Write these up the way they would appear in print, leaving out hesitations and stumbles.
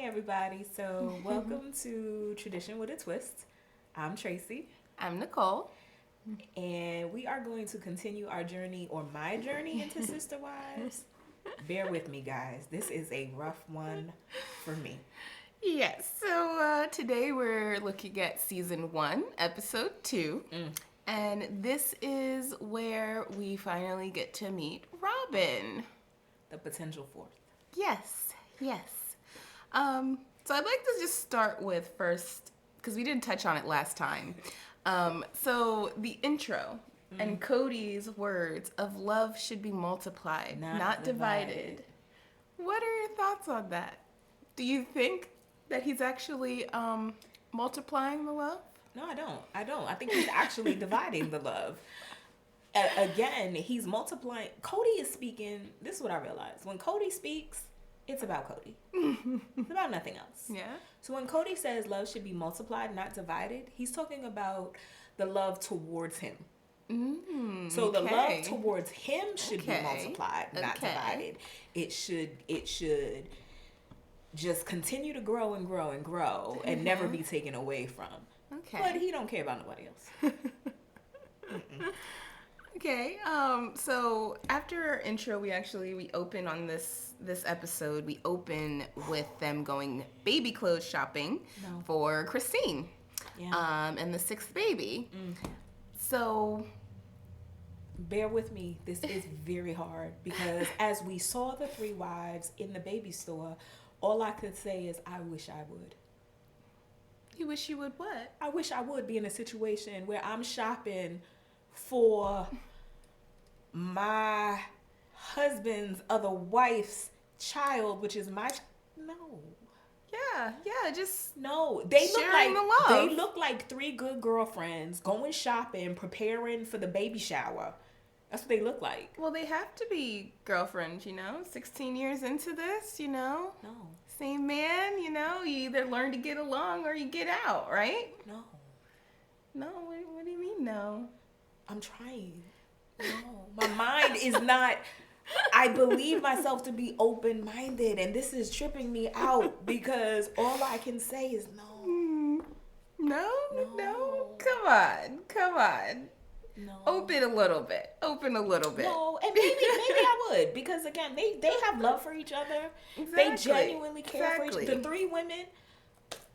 everybody. So, welcome to Tradition with a Twist. I'm Tracy, I'm Nicole. and we are going to continue our journey or my journey into Sister Wives. Bear with me, guys. This is a rough one for me. Yes, so today we're looking at season 1, episode 2. And this is where we finally get to meet Robin. The potential fourth. Yes. So I'd like to just start with first, because we didn't touch on it last time. So the intro and Kody's words of love should be multiplied, not divided. What are your thoughts on that? Do you think that he's actually multiplying the love? No, I don't. I think he's actually dividing the love. Again, he's multiplying. Kody is speaking. This is what I realized. When Kody speaks, it's about Kody. It's about nothing else. Yeah. So when Kody says love should be multiplied, not divided, he's talking about the love towards him. So the love towards him should be multiplied, not divided. It should just continue to grow and grow and grow and never be taken away from. Okay. But he don't care about nobody else. Okay. So after our intro, we open on this episode. We open with them going baby clothes shopping for Christine. Yeah. And the 6th baby. So bear with me. This is very hard because as we saw the 3 wives in the baby store, all I could say is I wish I would. You wish you would what? I wish I would be in a situation where I'm shopping for my husband's other wife's child, which is my no. Yeah, just no. They look like the love. They look like 3 good girlfriends going shopping, preparing for the baby shower. That's what they look like. Well, they have to be girlfriends, 16 years into this, No. Same man, you either learn to get along or you get out, right? No. No, what do you mean no? I'm trying. No. My mind is not. I believe myself to be open-minded, and this is tripping me out because all I can say is no. No. Come on. No. Open a little bit. No, and maybe I would because again, they have love for each other. Exactly. They genuinely care for each other. The 3 women,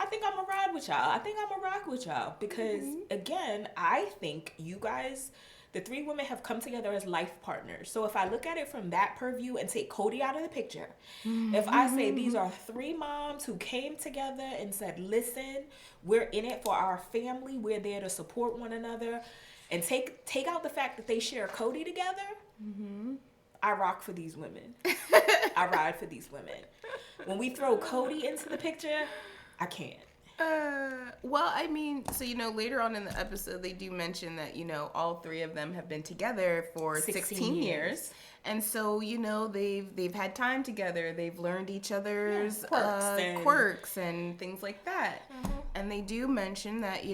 I think I'm gonna ride with y'all. I think I'm gonna rock with y'all because again, I think you guys, the 3 women have come together as life partners. So if I look at it from that purview and take Kody out of the picture, if I say these are 3 moms who came together and said, listen, we're in it for our family. We're there to support one another. And take out the fact that they share Kody together, I rock for these women. I ride for these women. When we throw Kody into the picture, I can't. Well, I mean, so, later on in the episode, they do mention that, all 3 of them have been together for 16 years. And so, they've had time together. They've learned each other's quirks and things like that. And they do mention that,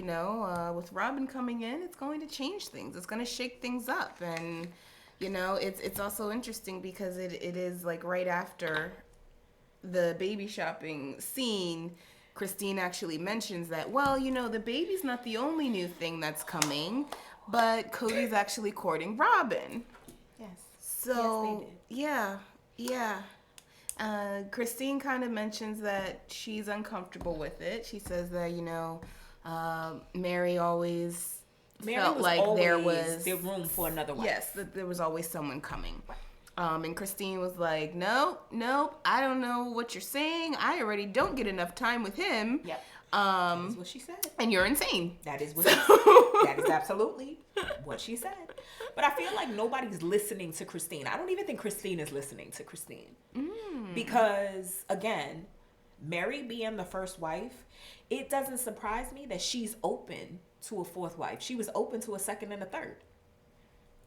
with Robin coming in, it's going to change things. It's going to shake things up. And, it's also interesting because it is like right after the baby shopping scene, Christine actually mentions that, well, the baby's not the only new thing that's coming, but Kody's actually courting Robin. Yes. So, yes, yeah. Christine kind of mentions that she's uncomfortable with it. She says that, Mary always felt like there was room for another wife. Yes, that there was always someone coming. And Christine was like, nope, I don't know what you're saying. I already don't get enough time with him. Yep. That is what she said. And you're insane. That is what that is absolutely what she said. But I feel like nobody's listening to Christine. I don't even think Christine is listening to Christine. Because, again, Mary being the first wife, it doesn't surprise me that she's open to a 4th wife. She was open to a 2nd and a 3rd.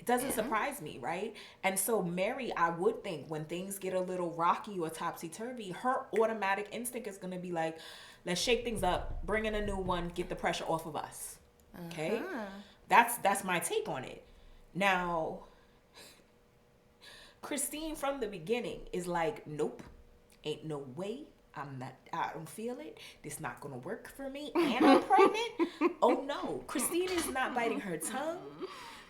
It doesn't surprise me, right? And so Mary, I would think when things get a little rocky or topsy-turvy, her automatic instinct is going to be like, let's shake things up, bring in a new one, get the pressure off of us. Okay? That's my take on it. Now, Christine from the beginning is like, nope, ain't no way, I don't feel it. This not gonna work for me, and I'm pregnant. Oh no, Christine is not biting her tongue.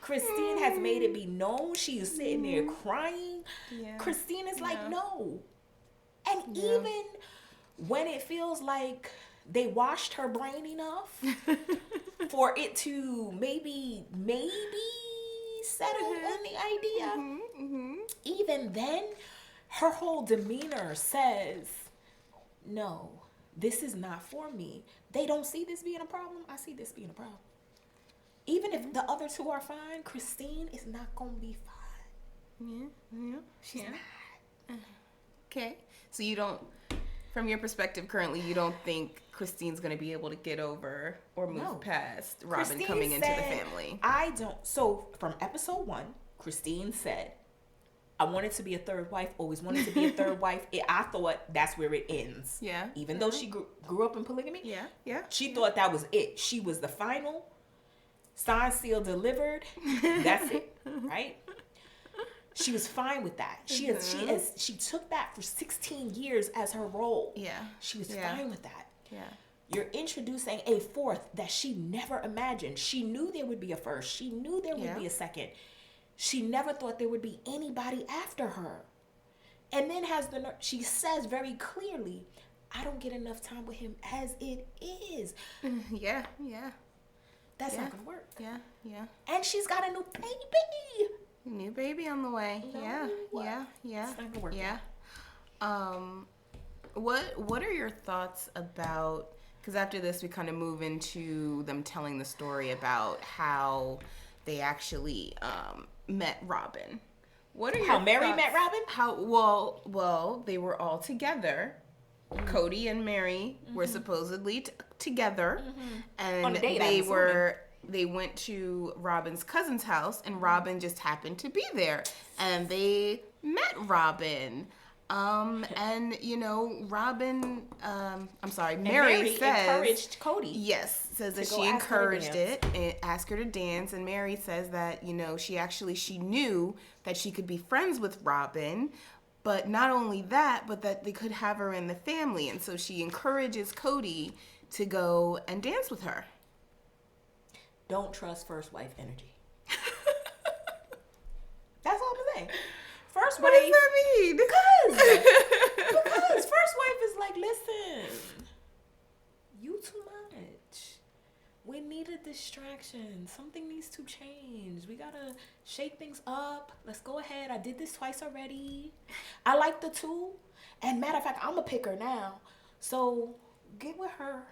Christine has made it be known. She is sitting there crying. Yeah. Christine is like, no. And even when it feels like they washed her brain enough for it to maybe settle on the idea, even then, her whole demeanor says, no, this is not for me. They don't see this being a problem. I see this being a problem. Even if the other two are fine, Christine is not going to be fine. Yeah. She's not. Okay. So you don't, from your perspective currently, you don't think Christine's going to be able to get over or move past Robin Christine coming into said, the family? I don't. So from episode 1, Christine said, I wanted to be a third wife, always wanted to be a third wife. I thought that's where it ends. Yeah. Even though she grew up in polygamy. Yeah. She thought that was it. She was the final. Signed, sealed, delivered. That's it. Right? She was fine with that. She took that for 16 years as her role. Yeah. She was fine with that. Yeah. You're introducing a fourth that she never imagined. She knew there would be a first. She knew there would be a second. She never thought there would be anybody after her. And then she says very clearly, I don't get enough time with him as it is. Yeah. That's not going to work. Yeah. And she's got a new baby. New baby on the way. No, Yeah. It's not going to work. Yeah. What are your thoughts about, because after this we kind of move into them telling the story about how they actually met Robin. What are your How Mary thoughts? met Robin? How well they were all together. Kody and Mary were supposedly together, and On a date, they went to Robin's cousin's house, and Robin just happened to be there, and they met Robin. And Robin, Mary says, encouraged Kody. Yes, says that she encouraged it and asked her to dance. And Mary says that, she knew that she could be friends with Robin, but not only that, but that they could have her in the family. And so she encourages Kody to go and dance with her. Don't trust first wife energy. That's all I'm saying. First What wife. does that mean? Because first wife is like, listen, you too much. We need a distraction. Something needs to change. We gotta shake things up. Let's go ahead. I did this twice already. I like the two. And matter of fact, I'm a picker now. So get with her.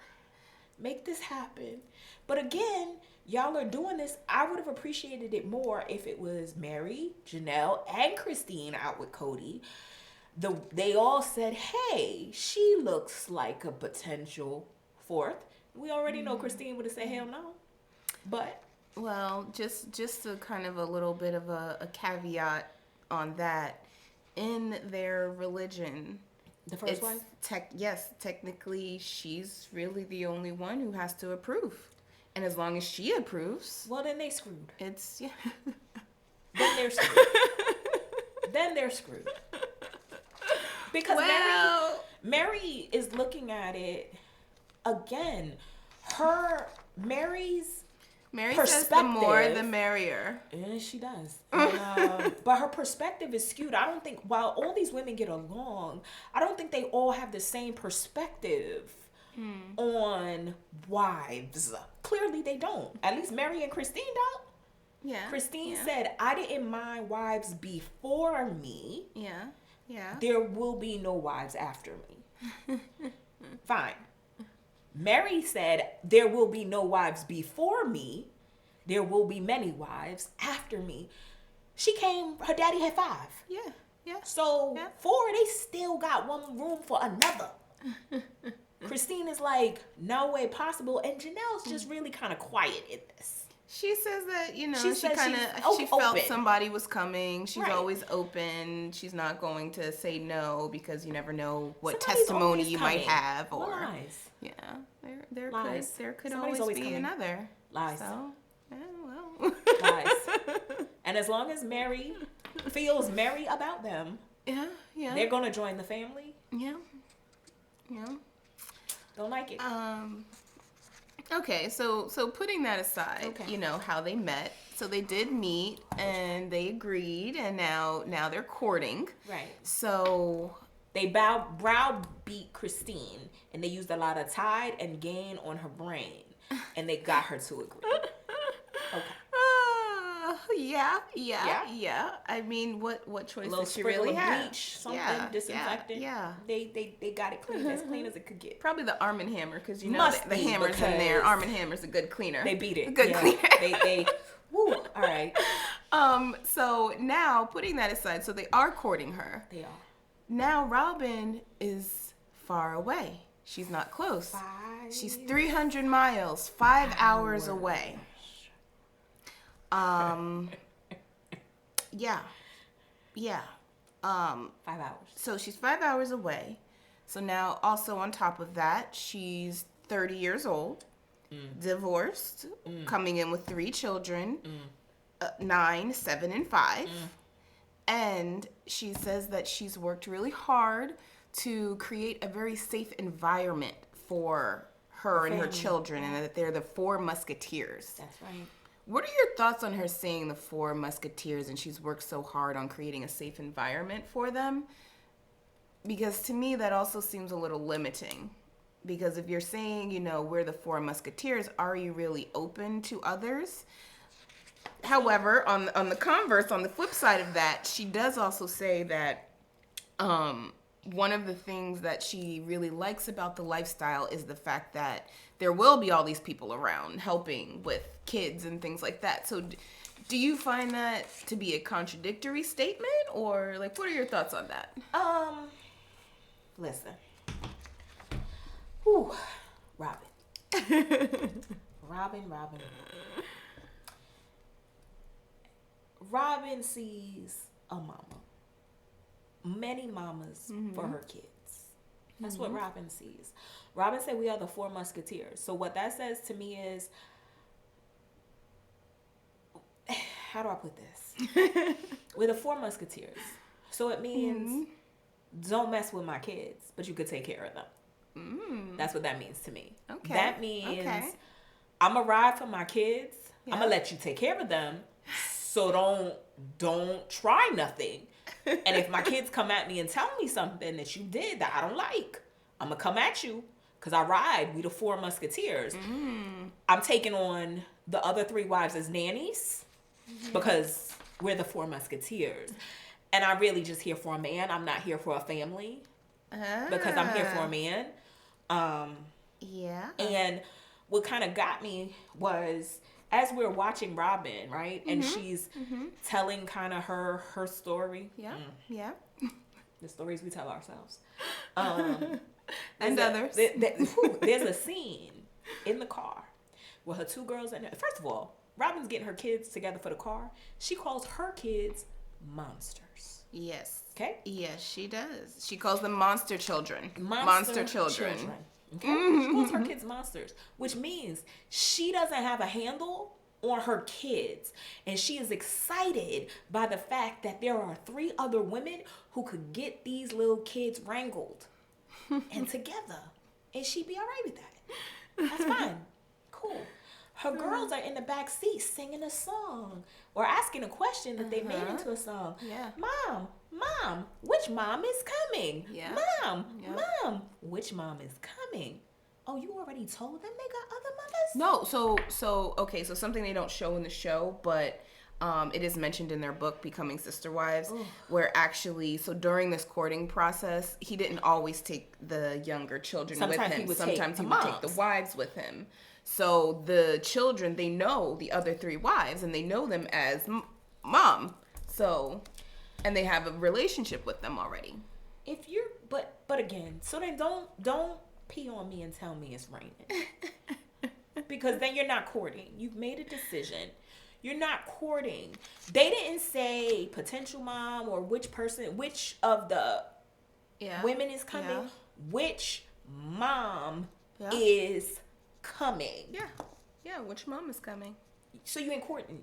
Make this happen. But again, y'all are doing this. I would have appreciated it more if it was Mary, Janelle, and Christine out with Kody. They all said, hey, she looks like a potential fourth. We already know Christine would have said hell no. But well, just a kind of a little bit of a caveat on that. In their religion, the first wife? Yes, technically she's really the only one who has to approve. And as long as she approves, well, then they screwed. It's Then they're screwed. Then they're screwed. Because Mary is looking at it again. Mary's says the more the merrier. Yeah, she does. But her perspective is skewed. I don't think, while all these women get along, I don't think they all have the same perspective on wives. Clearly they don't. At least Mary and Christine don't. Yeah. Christine said, I didn't mind wives before me. Yeah. There will be no wives after me. Fine. Mary said, there will be no wives before me. There will be many wives after me. Her daddy had 5. Yeah. So 4, they still got one room for another. Christine is like, no way possible. And Janelle's just really kind of quiet in this. She says that, she felt open. somebody was coming. She's Right. always open. She's not going to say no because you never know what Somebody's testimony always you coming. might have. Or Lies. Yeah, there Lies. could Somebody's always be coming. another. Lies. So, well. Lies. And as long as Mary feels merry about them, Yeah. they're going to join the family. Yeah. Yeah. Don't like it. Okay, so putting that aside, Okay. you know how they met. So they did meet and they agreed, and now they're courting. Right. So They browbeat Christine, and they used a lot of Tide and Gain on her brain, and they got her to agree. Okay. Yeah. I mean, what choice A little did she sprinkle really of have? bleach, something, Yeah, disinfectant. Yeah. They got it clean as it could get. Probably the Arm & Hammer, because you know Must the be, hammer's in there. because Arm & Hammer's a good cleaner. They beat it. A good cleaner. They woo, all right. So now, putting that aside, so they are courting her. They are. Now Robin is far away. She's not close. She's 300 miles, 5 hours away. Yeah. 5 hours. So she's 5 hours away. So now, also on top of that, she's 30 years old, divorced, coming in with 3 children, 9, 7, and 5. And she says that she's worked really hard to create a very safe environment for her and her children, and that they're the 4 musketeers. That's right. What are your thoughts on her saying the 4 musketeers, and she's worked so hard on creating a safe environment for them? Because to me, that also seems a little limiting. Because if you're saying, you know, we're the 4 musketeers, are you really open to others? However, on the converse, on the flip side of that, she does also say that one of the things that she really likes about the lifestyle is the fact that there will be all these people around helping with kids and things like that. So do you find that to be a contradictory statement, or like, what are your thoughts on that? Listen. Whew. Robin. Robin sees a mama. Many mamas for her kids. That's what Robin sees. Robin said we are the 4 musketeers. So what that says to me is, how do I put this? We're the 4 musketeers. So it means don't mess with my kids, but you could take care of them. That's what that means to me. Okay. That means I'm going to ride for my kids. Yeah. I'm going to let you take care of them. So don't try nothing. And if my kids come at me and tell me something that you did that I don't like, I'm going to come at you because I ride. We the 4 musketeers. I'm taking on the other 3 wives as nannies because we're the 4 musketeers. And I'm really just here for a man. I'm not here for a family because I'm here for a man. And what kind of got me was, as we're watching Robin, right? And she's telling kind of her story. Yeah. The stories we tell ourselves. And others. There's a scene in the car with her 2 girls in it. First of all, Robin's getting her kids together for the car. She calls her kids monsters. Yes. Okay? Yes, she does. She calls them monster children. Monster children. Okay? She calls her kids monsters, which means she doesn't have a handle on her kids. And she is excited by the fact that there are 3 other women who could get these little kids wrangled and together. And she'd be all right with that. That's fine. Cool. Her girls are in the back seat singing a song or asking a question that they made into a song. Yeah. Mom, which mom is coming? Yeah. Mom, which mom is coming? Oh, you already told them they got other mothers? No, so something they don't show in the show, but it is mentioned in their book, Becoming Sister Wives, where actually, so during this courting process, he didn't always take the younger children with him. Sometimes he would take the wives with him. So the children, they know the other 3 wives, and they know them as mom. So, and they have a relationship with them already. If you're, but again, so then don't pee on me and tell me it's raining. Because then you're not courting. You've made a decision. You're not courting. They didn't say potential mom or which of the women is coming. Yeah. Which mom is coming. Yeah, which mom is coming? So you ain't courting.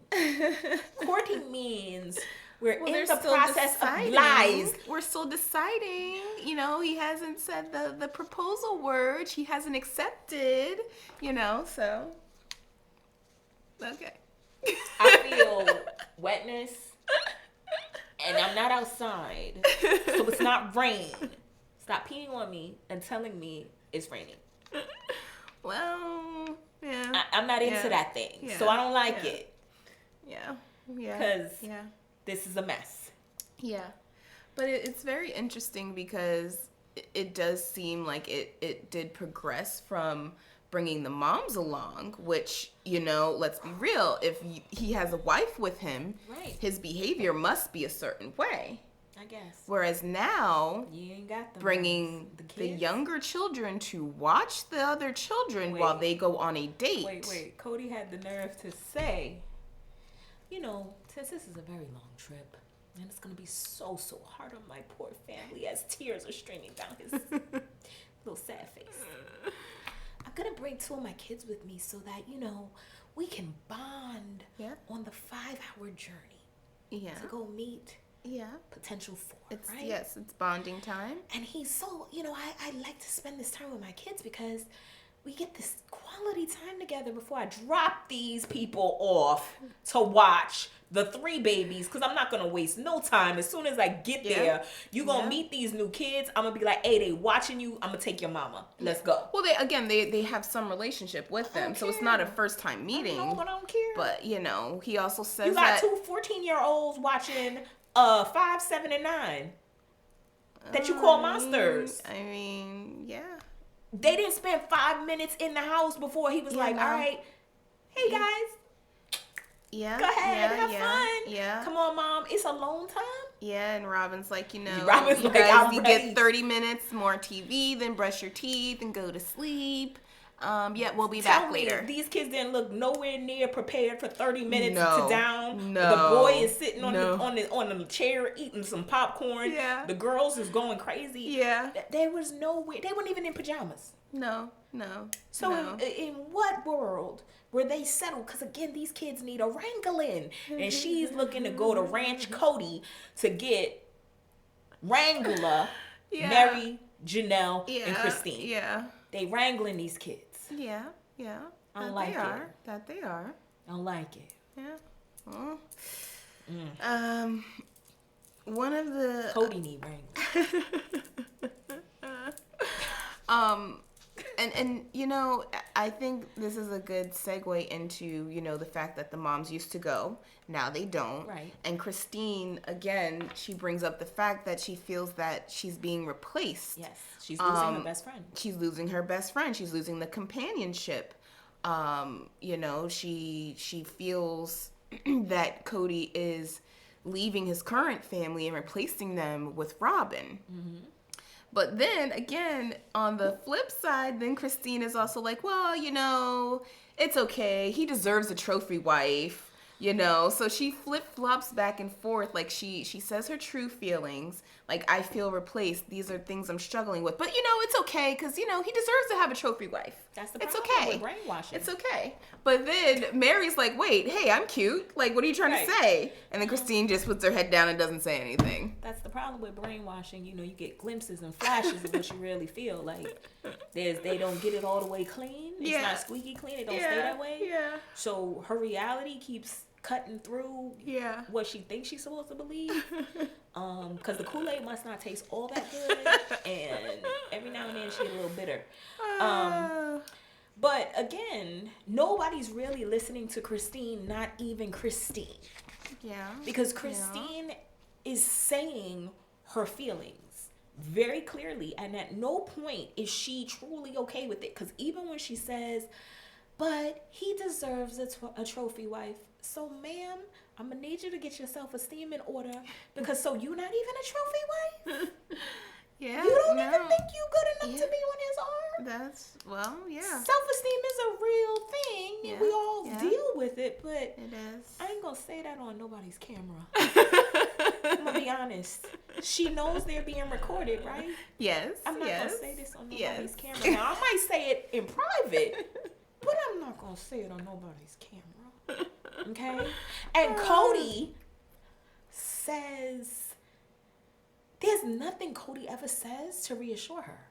Courting means We're in the process of lies. We're still deciding. You know, he hasn't said the proposal word. He hasn't accepted. You know, so okay. I feel wetness, and I'm not outside, so it's not rain. Stop peeing on me and telling me it's raining. Well, yeah. I'm not into that thing, so I don't like it. Yeah. Because this is a mess. Yeah. But it's very interesting because it does seem like it did progress from bringing the moms along, which, you know, let's be real. If he has a wife with him, his behavior must be a certain way. I guess. Whereas now, you ain't got bringing the younger children to watch the other children while they go on a date. Wait. Kody had the nerve to say, you know, since this is a very long trip, and it's going to be so hard on my poor family as tears are streaming down his little sad face. I'm going to bring 2 of my kids with me so that, you know, we can bond on the 5-hour journey to go meet potential 4, right? Yes, it's bonding time. And he's so, you know, I like to spend this time with my kids because we get this quality time together before I drop these people off to watch the 3 babies, because I'm not going to waste no time. As soon as I get there, you're going to meet these new kids. I'm going to be like, hey, they watching you. I'm going to take your mama. Let's go. Well, they have some relationship with them, so it's not a first time meeting. I don't care. But, you know, he also says you got 2 14-year-olds watching 5, 7, and 9 that you call monsters. I mean, yeah. They didn't spend 5 minutes in the house before he was all right, hey guys, go ahead, have fun. Yeah. Come on, Mom, it's alone time. Yeah, and Robin's like, you know, you get 30 minutes more TV, then brush your teeth and go to sleep. We'll be back later. These kids didn't look nowhere near prepared for 30 minutes to down. The boy is sitting on the chair eating some popcorn. Yeah. The girls is going crazy. Yeah. There was nowhere. They weren't even in pajamas. No. So in what world were they settled? Because again, these kids need a wrangling, and she's looking to go to Ranch Kody to get Wrangler, Mary, Janelle, and Christine. Yeah. They wrangling these kids. Yeah. I don't like it. That they are. I don't like it. Yeah. Well, one of the Kody need wrangling. And you know, I think this is a good segue into, you know, the fact that the moms used to go, now they don't. Right. And Christine, again, she brings up the fact that she feels that she's being replaced. Yes, she's losing her best friend. She's losing her best friend. She's losing the companionship. You know, she feels that Kody is leaving his current family and replacing them with Robin. Mm-hmm. But then, again, on the flip side, then Christine is also like, well, you know, it's okay. He deserves a trophy wife, you know. So she flip-flops back and forth. Like, she says her true feelings. Like, I feel replaced. These are things I'm struggling with. But, you know, it's okay because, you know, he deserves to have a trophy wife. That's the problem with brainwashing. It's okay. But then Mary's like, wait, hey, I'm cute. Like, what are you trying to say? And then Christine just puts her head down and doesn't say anything. That's the problem with brainwashing. You know, you get glimpses and flashes of what you really feel. Like, they don't get it all the way clean. It's not squeaky clean. It don't stay that way. Yeah. So her reality keeps cutting through what she thinks she's supposed to believe. Because the Kool-Aid must not taste all that good. And every now and then she's a little bitter. But again, nobody's really listening to Christine, not even Christine. Yeah. Because Christine is saying her feelings very clearly. And at no point is she truly okay with it. Because even when she says, but he deserves a trophy wife. So, ma'am, I'm going to need you to get your self-esteem in order. Because so you're not even a trophy wife? You don't even think you good enough to be on his arm? Self-esteem is a real thing. Yeah. We all deal with it, but it is. I ain't going to say that on nobody's camera. I'm going to be honest. She knows they're being recorded, right? Yes. I'm not going to say this on nobody's camera. Now, I might say it in private, but I'm not going to say it on nobody's camera. Okay? And Kody there's nothing Kody ever says to reassure her.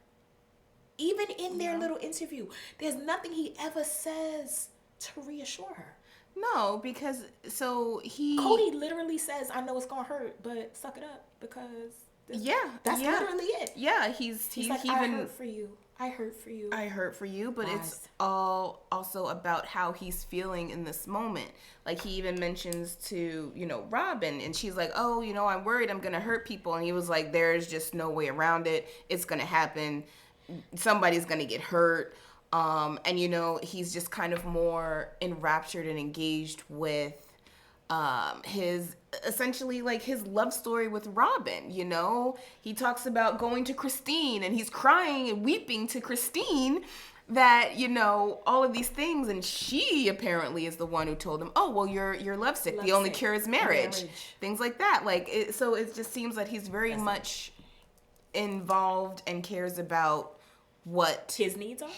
Even in their little interview, there's nothing he ever says to reassure her. No, because Kody literally says, "I know it's gonna hurt, but suck it up," because that's literally it. Yeah, he's like, even, I hurt for you. I hurt for you. I hurt for you, but Lies. it's all also about how he's feeling in this moment. Like, he even mentions to, Robin, and she's like, "Oh, I'm worried I'm going to hurt people." And he was like, "There's just no way around it. It's going to happen. Somebody's going to get hurt." And, he's just kind of more enraptured and engaged with his essentially like his love story with Robin. He talks about going to Christine, and he's crying and weeping to Christine that all of these things, and she apparently is the one who told him, "Oh, well, you're lovesick. The only cure is marriage." Things like that. So it just seems that he's very much involved and cares about what his needs are.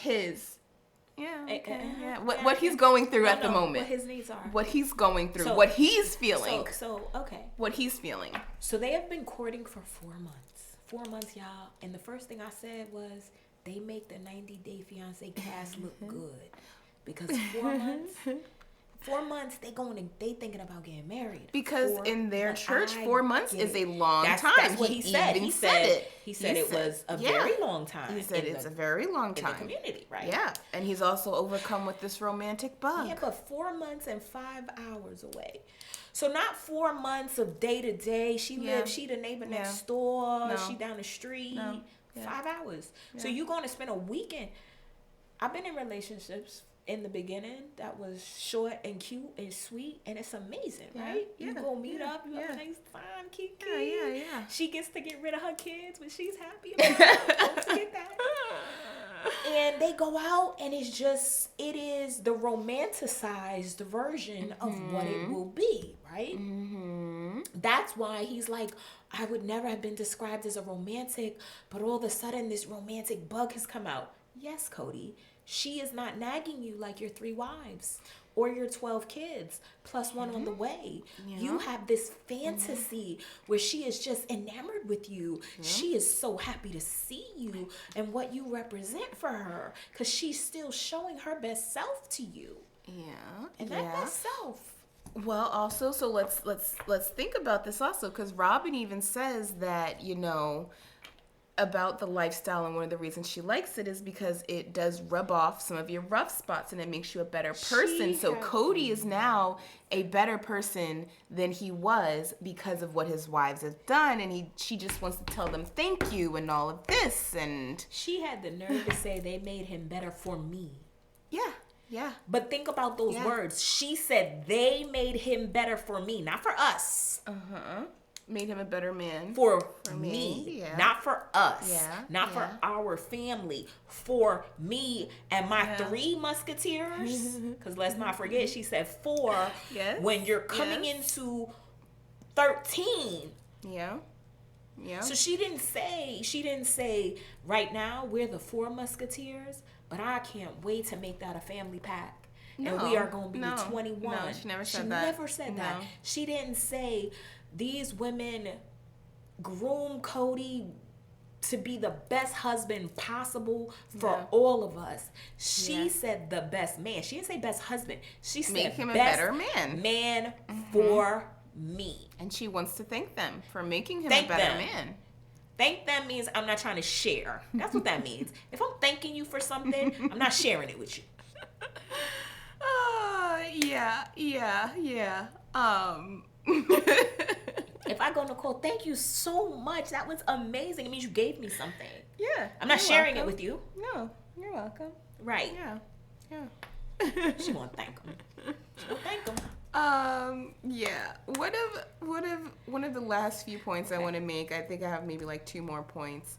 What he's going through at the moment. What his needs are. What he's going through. What he's feeling. Okay. What he's feeling. So they have been courting for 4 months. 4 months, y'all. And the first thing I said was, they make the 90-day fiancé cast look good. Because 4 months, they thinking about getting married. Because in their church, 4 months is a long time. That's what he said. He said it was a very long time. He said it's a very long time. In the community, right? Yeah. And he's also overcome with this romantic bug. Yeah, but 4 months and 5 hours away. So not 4 months of day to day. She the neighbor next door. No. She down the street. No. 5 hours. Yeah. So you're going to spend a weekend. I've been in relationships in the beginning that was short and cute and sweet, and it's amazing, right? You go meet up, you have a nice time, Kiki. Yeah. She gets to get rid of her kids, but she's happy about it. Don't forget that. And they go out, and it is the romanticized version of what it will be, right? Mm-hmm. That's why he's like, "I would never have been described as a romantic, but all of a sudden this romantic bug has come out." Yes, Kody. She is not nagging you like your 3 wives or your 12 kids plus one on the way. Yeah. You have this fantasy where she is just enamored with you. Yeah. She is so happy to see you and what you represent for her, because she's still showing her best self to you. Yeah. And that best self. Well, also, so let's think about this also, because Robin even says that, about the lifestyle, and one of the reasons she likes it is because it does rub off some of your rough spots and it makes you a better person. So Kody is now a better person than he was because of what his wives have done, and she just wants to tell them thank you and all of this. And she had the nerve to say they made him better for me. Yeah. But think about those words. She said they made him better for me, not for us. Made him a better man. For me. Not for us. Not for our family. For me and my 3 musketeers. Because let's not forget, she said 4. Yes. When you're coming into 13. Yeah. So she didn't say, right now we're the 4 musketeers, but I can't wait to make that a family pack. And we are going to be 21. No, she never said that. She never said that. She didn't say, these women groom Kody to be the best husband possible for all of us. She said the best man. She didn't say best husband. She said make him best a better man. Man for me. And she wants to thank them for making him a better man. Thank them means I'm not trying to share. That's what that means. If I'm thanking you for something, I'm not sharing it with you. Yeah. If I go, Nicole, thank you so much. That was amazing. It means you gave me something. Yeah. I'm not sharing it with you. No, you're welcome. Right. Yeah. She won't thank him. She won't thank him. Yeah. One of the last few points I want to make, I think I have maybe like 2 more points.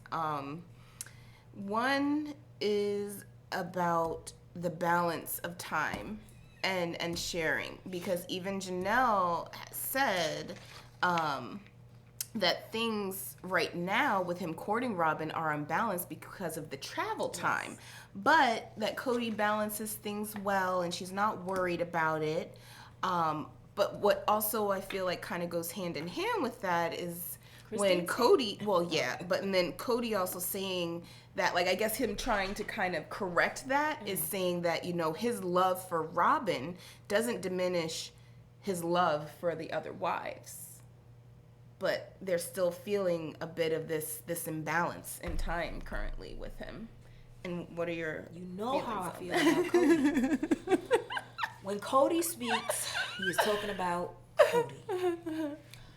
One is about the balance of time and sharing, because even Janelle said that things right now with him courting Robin are unbalanced because of the travel time, but that Kody balances things well and she's not worried about it. But what also I feel like kind of goes hand in hand with that is Christine when Kody, and then Kody also saying that, like, I guess him trying to kind of correct that is saying that, you know, his love for Robin doesn't diminish his love for the other wives. But they're still feeling a bit of this imbalance in time currently with him. And what are your how I feel about Kody. When Kody speaks, he is talking about Kody.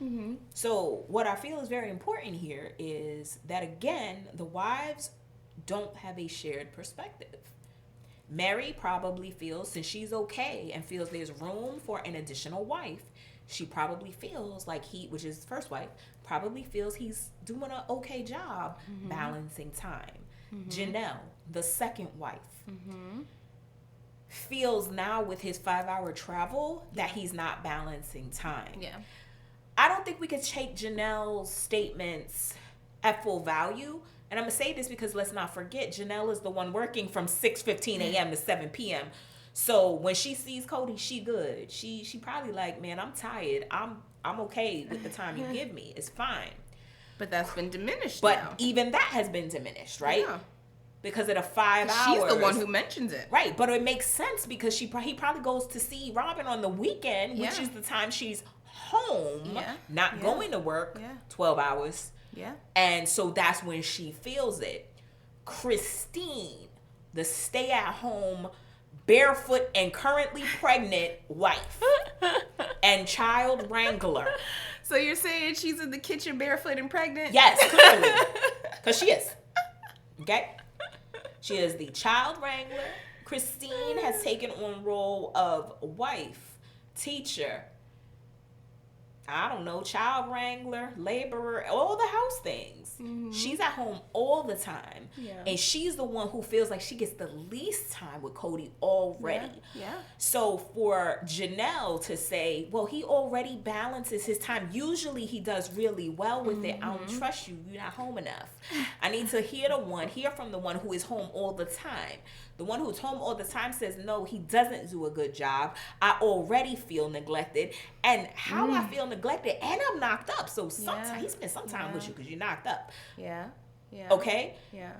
Mm-hmm. So what I feel is very important here is that, again, the wives don't have a shared perspective. Mary probably feels, since she's okay and feels there's room for an additional wife, she probably feels like which is first wife, probably feels he's doing an okay job balancing time. Janelle, the second wife, feels now with his 5-hour travel that he's not balancing time. Yeah. I don't think we could take Janelle's statements at full value. And I'm going to say this because let's not forget, Janelle is the one working from 6:15 a.m. to 7 p.m. So when she sees Kody, she good. She probably like, man, I'm tired. I'm okay with the time you give me. It's fine. But that's been diminished But now. even that has been diminished, right? Yeah. Because of the 5 hours. She's the one who mentions it. Right, but it makes sense because he probably goes to see Robin on the weekend, which is the time she's home, not going to work 12 hours. Yeah. And so that's when she feels it. Christine, the stay-at-home, barefoot and currently pregnant wife and child wrangler. So you're saying she's in the kitchen barefoot and pregnant? Yes, clearly. Because she is. Okay? She is the child wrangler. Christine has taken on role of wife, teacher, I don't know, child wrangler, laborer, all the house things. Mm-hmm. She's at home all the time. Yeah. And she's the one who feels like she gets the least time with Kody already. Yeah. So for Janelle to say, well, he already balances his time. Usually he does really well with it. I don't trust you. You're not home enough. I need to hear from the one who is home all the time. The one who's home all the time says, no, he doesn't do a good job. I already feel neglected. And how I feel neglected, and I'm knocked up. So sometimes he spends some time with you because you're knocked up. Yeah. Yeah. Okay? Yeah.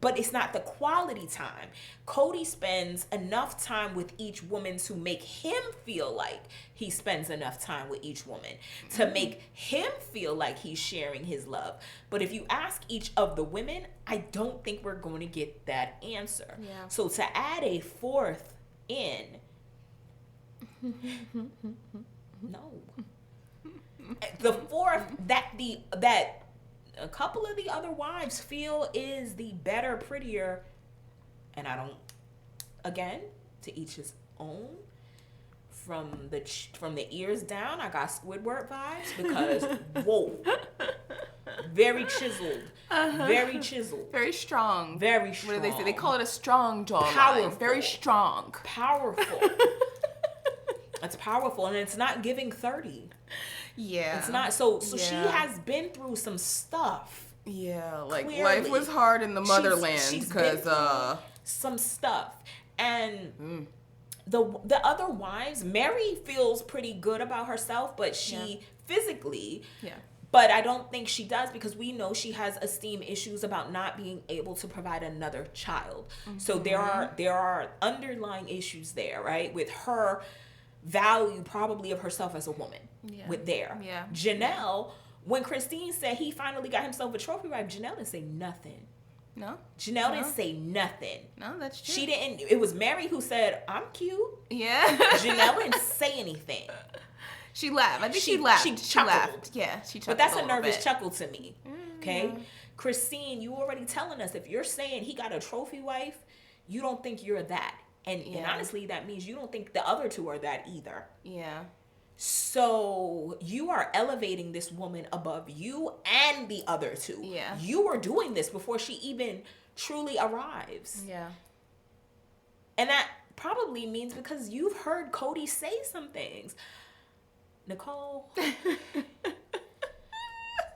But it's not the quality time. Kody spends enough time with each woman to make him feel like he spends enough time with each woman, to make him feel like he's sharing his love. But if you ask each of the women, I don't think we're going to get that answer. Yeah. So to add a fourth in, no. The fourth that a couple of the other wives feel is the better, prettier, and I don't, again, to each his own. From the ears down, I got Squidward vibes because, whoa, very chiseled, very chiseled. Very strong. Very strong. What do they say? They call it a strong jawline. Powerful. Very strong. Powerful. It's powerful, and it's not giving 30. Yeah. It's not. So she has been through some stuff. Yeah, like clearly. Life was hard in the motherland because some stuff. And the other wives, Mary feels pretty good about herself, but she physically but I don't think she does, because we know she has esteem issues about not being able to provide another child. So there are underlying issues there, right? With her value probably of herself as a woman with there. Yeah. Janelle, when Christine said he finally got himself a trophy wife, Janelle didn't say nothing. No. Janelle didn't say nothing. No, that's true. She didn't. It was Mary who said, I'm cute. Yeah. Janelle didn't say anything. She laughed. I think she laughed. She laughed. Yeah, she chuckled. But that's a nervous chuckle to me. Okay? Christine, you already telling us, if you're saying he got a trophy wife, you don't think you're that. And honestly, that means you don't think the other two are that either. Yeah. So you are elevating this woman above you and the other two. Yeah. You were doing this before she even truly arrives. Yeah. And that probably means because you've heard Kody say some things. Nicole,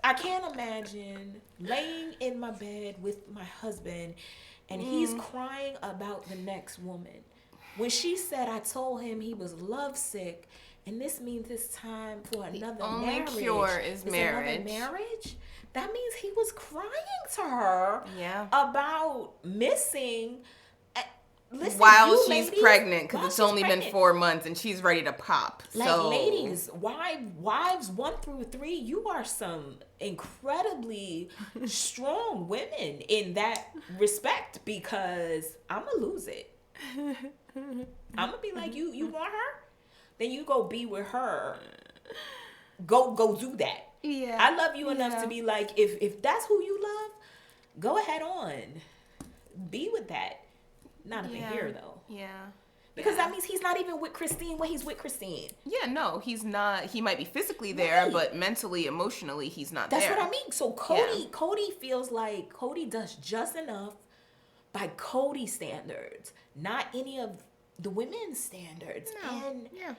I can't imagine laying in my bed with my husband and he's crying about the next woman. When she said, I told him he was lovesick and this means it's time for another only marriage. cure is marriage. Another marriage? That means he was crying to her Yeah. about missing. Listen, While she's ladies, pregnant, because while it's she's only been pregnant. 4 months and she's ready to pop. Like, So, ladies, wives 1 through 3, you are some incredibly strong women in that respect, because I'm going to lose it. I'm going to be like, you want her? Then you go be with her. Go do that. yeah. I love you enough to be like, if that's who you love, go ahead on. Be with that. Not up in here, though. Yeah. Because that means he's not even with Christine when he's with Christine. Yeah, no, he's not. He might be physically there, Right. but mentally, emotionally, he's not That's there. what I mean. So Kody feels like Kody does just enough by Kody's standards, not any of the women's standards. No. And Yeah.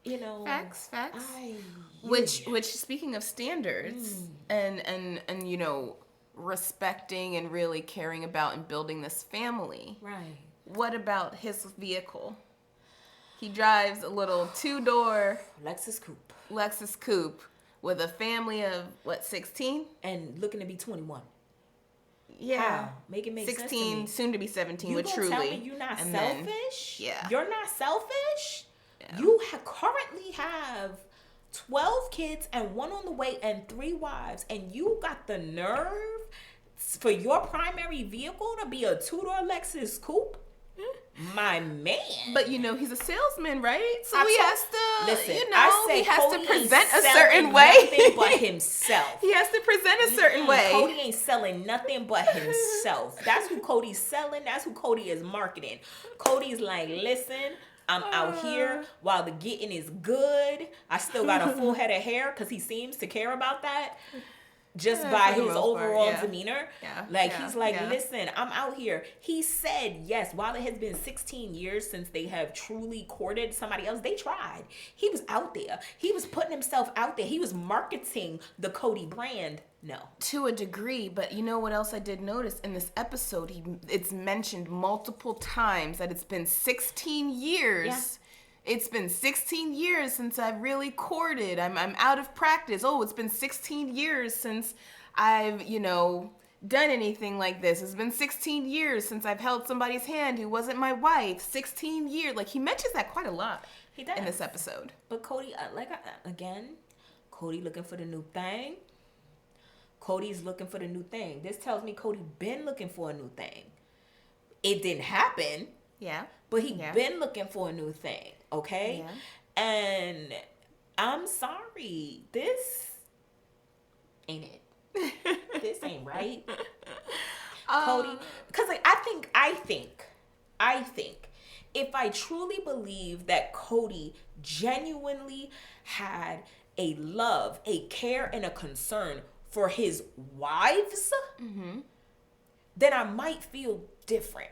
you know, Facts. I, Which speaking of standards and you know, respecting and really caring about and building this family. right. What about his vehicle? He drives a little 2-door Lexus coupe with a family of what, 16? And looking to be 21. Yeah. How? Make it make 16, sense to me. soon to be 17 You with gonna Truly. tell me you're not And then- selfish? yeah. You're not selfish? Yeah. You currently have 12 kids and 1 on the way and 3 wives, and you got the nerve for your primary vehicle to be a 2-door Lexus coupe? My man. But you know, he's a salesman, right? So I he told- has to, Listen, you know, I said he has Kody to ain't present a selling certain way. nothing but himself. He has to present a certain way. Kody ain't selling nothing but himself. That's who Kody's selling. That's who Kody is marketing. Kody's like, listen, I'm out here while the getting is good. I still got a full head of hair because he seems to care about that. Just by for the his most part, overall yeah. demeanor. Yeah, Like, yeah, he's like, yeah. listen, I'm out here. He said, yes, while it has been 16 years since they have truly courted somebody else, they tried. He was out there. He was putting himself out there. He was marketing the Kody brand. No. To a degree, but you know what else I did notice in this episode? It's mentioned multiple times that it's been 16 years. Yeah. It's been 16 years since I've really courted. I'm out of practice. Oh, it's been 16 years since I've, you know, done anything like this. It's been 16 years since I've held somebody's hand who wasn't my wife. 16 years. Like, he mentions that quite a lot He does. in this episode. But Kody, again, Kody looking for the new thing. Kody's looking for the new thing. This tells me Kody been looking for a new thing. It didn't happen. Yeah. But he been looking for a new thing, okay? Yeah. And I'm sorry, this ain't it. This ain't right. Kody, because like I think if I truly believe that Kody genuinely had a love, a care, and a concern for his wives, then I might feel different.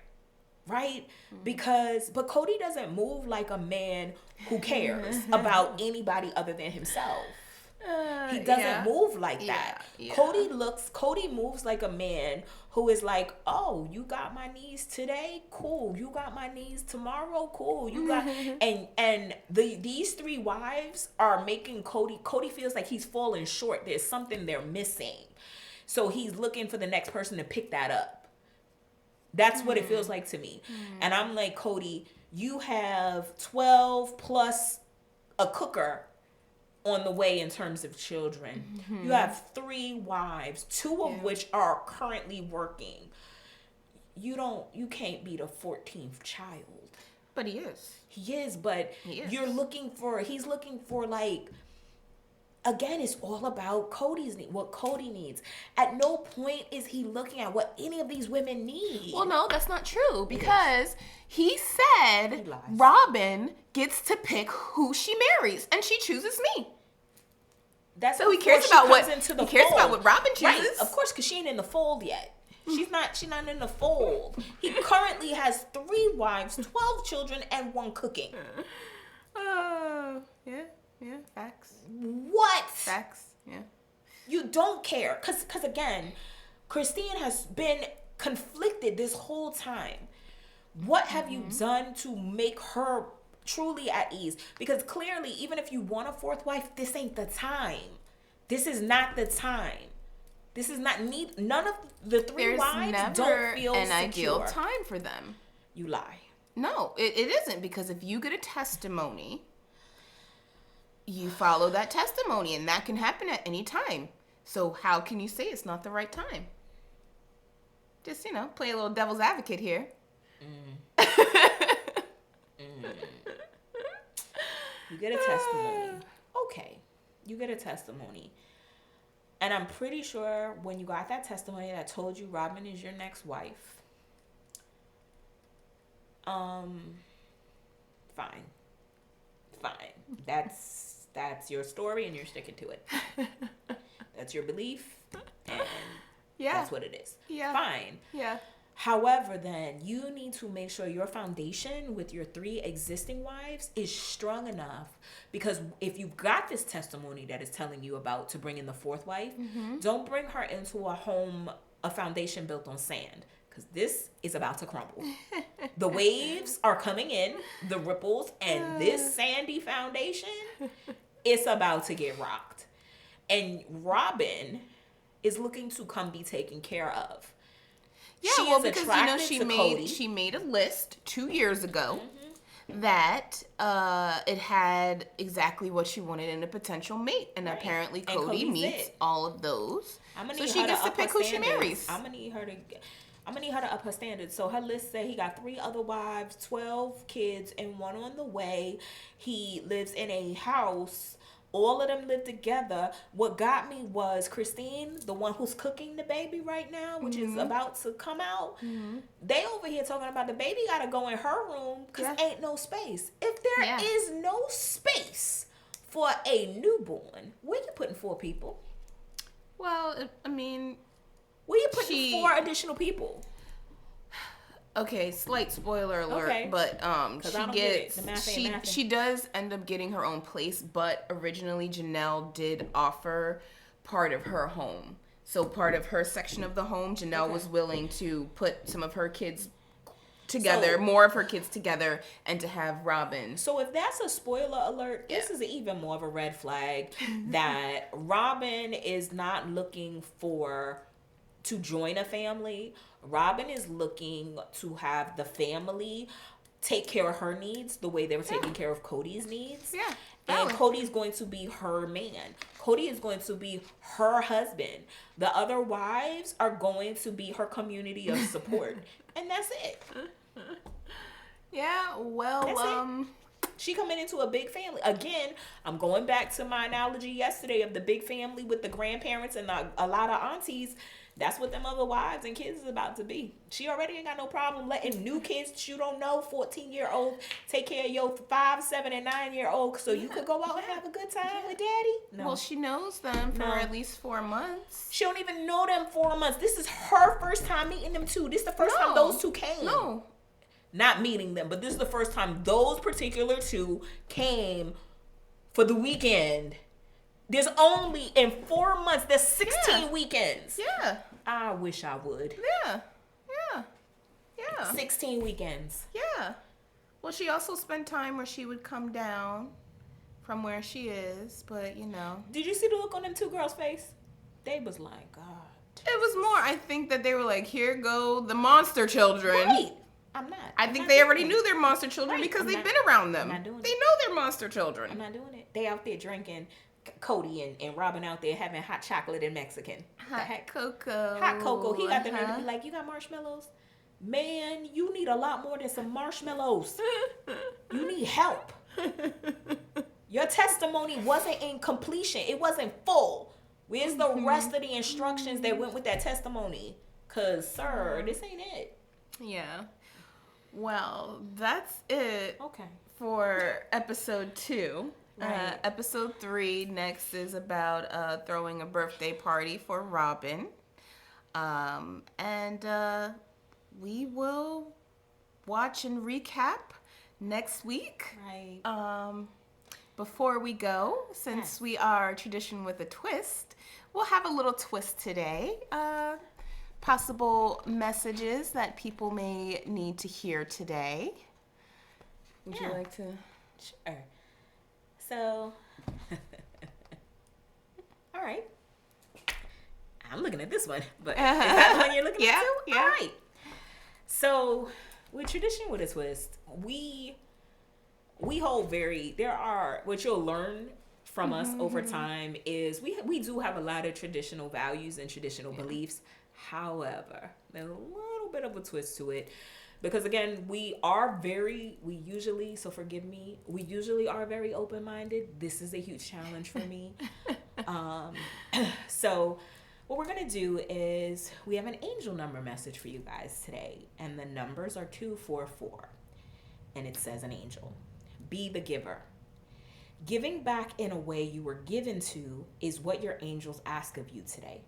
Right? But Kody doesn't move like a man who cares about anybody other than himself. He doesn't move like that. Yeah. Kody moves like a man who is like, oh, you got my knees today? Cool. You got my knees tomorrow? Cool. You got and these 3 wives are making Kody feels like he's falling short. There's something they're missing. So he's looking for the next person to pick that up. That's what it feels like to me. And I'm like, Kody, you have 12 plus a cooker on the way in terms of children. You have 3 wives, 2 of which are currently working. You can't be the 14th child. But he is. He is, but he's looking for like, again, it's all about what Kody needs. At no point is he looking at what any of these women need. Well, no, that's not true, because he said He lies. Robin gets to pick who she marries, and she chooses me. That's So he before cares she about comes what into the he cares fold. about what Robin chooses. Right, of course, because she ain't in the fold yet. She's not in the fold. He currently has 3 wives, 12 children, and 1 cooking. Yeah, facts. What? Facts, yeah. You don't care. Because again, Christine has been conflicted this whole time. What have you done to make her truly at ease. Because clearly, even if you want a fourth wife, this ain't the time. This is not the time. This is not none of the three wives don't feel an secure. Ideal time for them. You lie. No, it isn't, because if you get a testimony, you follow that testimony, and that can happen at any time. So how can you say it's not the right time? Just, play a little devil's advocate here. You get a testimony. Okay. You get a testimony. And I'm pretty sure when you got that testimony that told you Robin is your next wife, fine. That's your story, and you're sticking to it. That's your belief, and that's what it is. Yeah. Fine. Yeah. However, then you need to make sure your foundation with your 3 existing wives is strong enough, because if you've got this testimony that is telling you about to bring in the 4th wife, don't bring her into a foundation built on sand, because this is about to crumble. The waves are coming in, the ripples, and this sandy foundation, it's about to get rocked. And Robin is looking to come be taken care of. Yeah, because she made a list 2 years ago that it had exactly what she wanted in a potential mate, and apparently Kody meets all of those. So she gets to pick who she marries. I'm gonna need her to up her standards. So her list said he got 3 other wives, 12 kids, and 1 on the way. He lives in a house. All of them live together. What got me was Christine, the one who's cooking the baby right now, which is about to come out. They over here talking about the baby got to go in her room because ain't no space. If there is no space for a newborn, where you putting 4 people? Well, I mean, where you putting 4 additional people? Okay, slight spoiler alert, but she does end up getting her own place, but originally Janelle did offer part of her home. So part of her section of the home, Janelle was willing to put some of her kids together, more of her kids together, and to have Robin. So if that's a spoiler alert, this is even more of a red flag that Robin is not looking to join a family. Robin is looking to have the family take care of her needs the way they were taking care of Kody's needs. Yeah. And Kody's going to be her man. Kody is going to be her husband. The other wives are going to be her community of support. And that's it. Yeah, well, she coming into a big family. Again, I'm going back to my analogy yesterday of the big family with the grandparents and a lot of aunties. That's what them other wives and kids is about to be. She already ain't got no problem letting new kids you don't know, 14-year-olds, take care of your 5, 7, and 9-year-old so you could go out and have a good time with daddy. No. Well, she knows them for at least 4 months. She don't even know them 4 months. This is her first time meeting them too. This is the first time those 2 came. No. Not meeting them, but this is the first time those particular 2 came for the weekend. There's only, in 4 months, there's 16 weekends. Yeah. I wish I would. Yeah. 16 weekends. Yeah. Well, she also spent time where she would come down from where she is, but, Did you see the look on them 2 girls' face? They was like, God. It was more, I think, that they were like, here go the monster children. Right. I'm not. I think they already knew they're monster children because they've been around them. They know they're monster children. I'm not doing it. They out there drinking. Kody and Robin out there having hot chocolate and Mexican. Hot cocoa. Hot cocoa. He got the nerve to be like, you got marshmallows? Man, you need a lot more than some marshmallows. You need help. Your testimony wasn't in completion. It wasn't full. Where's the rest of the instructions that went with that testimony? Because, sir, this ain't it. Yeah. Well, that's it for episode 2. Right. Episode 3 next is about throwing a birthday party for Robin. And we will watch and recap next week. Right. Before we go, since we are tradition with a twist, we'll have a little twist today. Possible messages that people may need to hear today. Would you like to... Sure. So, all right. I'm looking at this one, but is that the one you're looking at too? Yeah. All right. So, with Tradition with a Twist, we hold what you'll learn from us over time is we do have a lot of traditional values and traditional beliefs. However, there's a little bit of a twist to it. Because again, we usually are very open-minded. This is a huge challenge for me. So what we're going to do is we have an angel number message for you guys today. And the numbers are 244. And it says an angel. Be the giver. Giving back in a way you were given to is what your angels ask of you today.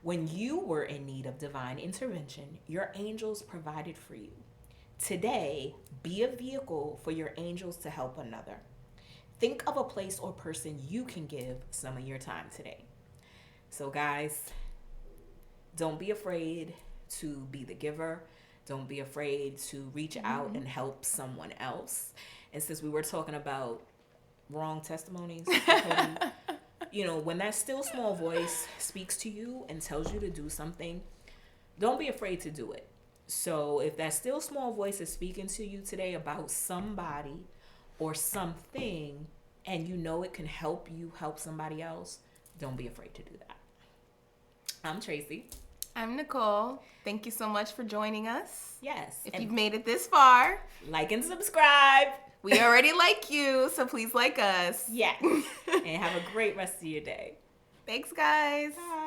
When you were in need of divine intervention, your angels provided for you. Today, be a vehicle for your angels to help another. Think of a place or person you can give some of your time today. So guys, don't be afraid to be the giver. Don't be afraid to reach out and help someone else. And since we were talking about wrong testimonies, Kody, you know, when that still small voice speaks to you and tells you to do something, don't be afraid to do it. So if that still small voice is speaking to you today about somebody or something, and you know it can help you help somebody else, don't be afraid to do that. I'm Tracy. I'm Nicole. Thank you so much for joining us. Yes. If you've made it this far, like and subscribe. We already like you, so please like us. Yes. And have a great rest of your day. Thanks, guys. Bye.